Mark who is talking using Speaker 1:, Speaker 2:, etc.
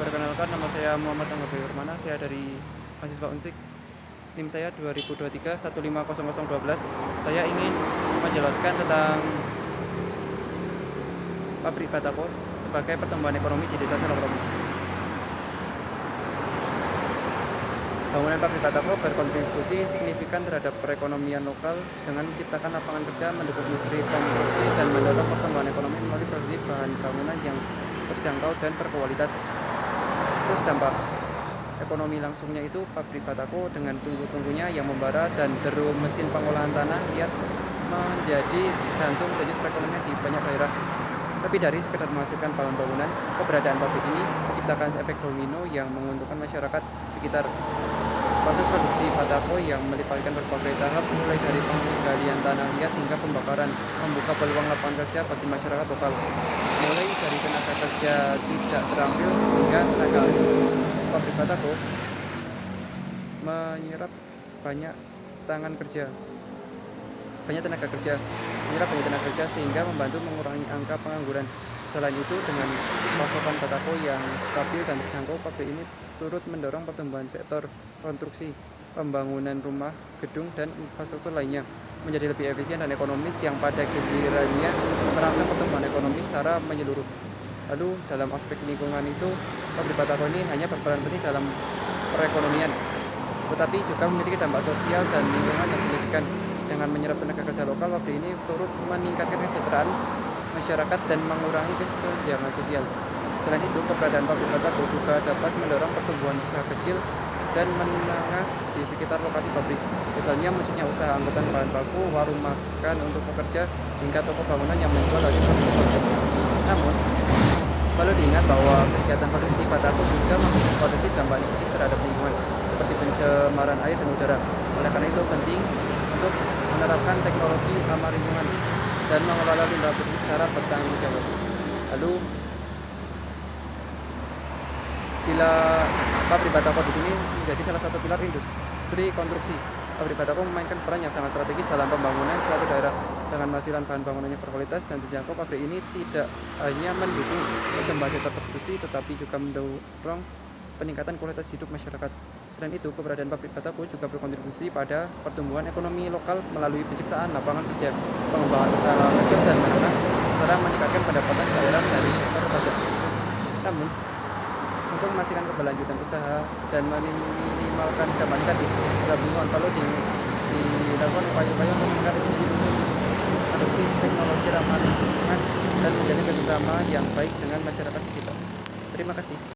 Speaker 1: Perkenalkan, nama saya Muhammad Angga Permana. Saya dari mahasiswa Unsik. NIM saya 2023 1500012. Saya ingin menjelaskan tentang pabrik Batako sebagai pertumbuhan ekonomi di Desa Seloromo. Bangunan pabrik Batako berkontribusi signifikan terhadap perekonomian lokal dengan menciptakan lapangan kerja, mendukung industri konstruksi, dan mendorong pertumbuhan ekonomi melalui produksi bahan bangunan yang terjangkau dan berkualitas. Terus dampak ekonomi langsungnya itu pabrik Batako dengan tungku-tungkunya yang membara dan deru mesin pengolahan tanah liat menjadi jantung denyut perekonomian di banyak daerah. Tapi dari sekedar menghasilkan bahan bangunan, keberadaan pabrik ini menciptakan efek domino yang menguntungkan masyarakat sekitar. Proses produksi Batako yang melibatkan berbagai tahap mulai dari penggalian tanah liat hingga pembakaran membuka peluang lapangan kerja bagi masyarakat lokal. Mulai dari tenaga kerja tidak terampil hingga tenaga ahli. Pabrik Batako menyerap banyak tenaga kerja sehingga membantu mengurangi angka pengangguran. Selain itu, dengan pasokan Batako yang stabil dan terjangkau, pabrik ini turut mendorong pertumbuhan sektor konstruksi, pembangunan rumah, gedung, dan infrastruktur lainnya menjadi lebih efisien dan ekonomis, yang pada gilirannya merangsang pertumbuhan ekonomi secara menyeluruh. Lalu dalam aspek lingkungan itu, pabrik Batako ini hanya berperan penting dalam perekonomian, tetapi juga memiliki dampak sosial dan lingkungan yang signifikan. Dengan menyerap tenaga kerja lokal, pabrik ini turut meningkatkan kesejahteraan masyarakat dan mengurangi kesenjangan sosial. Selain itu, keberadaan pabrik Batako juga dapat mendorong pertumbuhan usaha kecil dan menengah di sekitar lokasi pabrik. Misalnya munculnya usaha angkutan bahan baku, warung makan untuk pekerja, hingga toko bangunan yang menjual hasil produksi. Namun, perlu diingat bahwa kegiatan produksi Batako juga memiliki potensi dampak negatif terhadap lingkungan, seperti pencemaran air dan udara. Oleh karena itu, penting untuk menerapkan teknologi ramah lingkungan dan mengelola limbah bersih secara bertanggung jawab. Lalu, bila pabrik Batako di sini menjadi salah satu pilar industri konstruksi. Pabrik Batako memainkan peran yang sangat strategis dalam pembangunan suatu daerah. Dengan penghasilan bahan bangunannya berkualitas dan terjangkau, pabrik ini tidak hanya mendukung pertumbuhan sektor produksi, tetapi juga mendorong peningkatan kualitas hidup masyarakat. Selain itu, keberadaan pabrik Batako juga berkontribusi pada pertumbuhan ekonomi lokal melalui penciptaan lapangan kerja, pengembangan usaha kecil dan menengah, serta meningkatkan pendapatan daerah dari sektor pajak. Namun, untuk memastikan keberlanjutan usaha dan meminimalkan dampak negatif terhadap lingkungan, perlu dilakukan upaya-upaya untuk meningkatkan adopsi teknologi ramah lingkungan dan menjalin kerjasama yang baik dengan masyarakat sekitar. Terima kasih.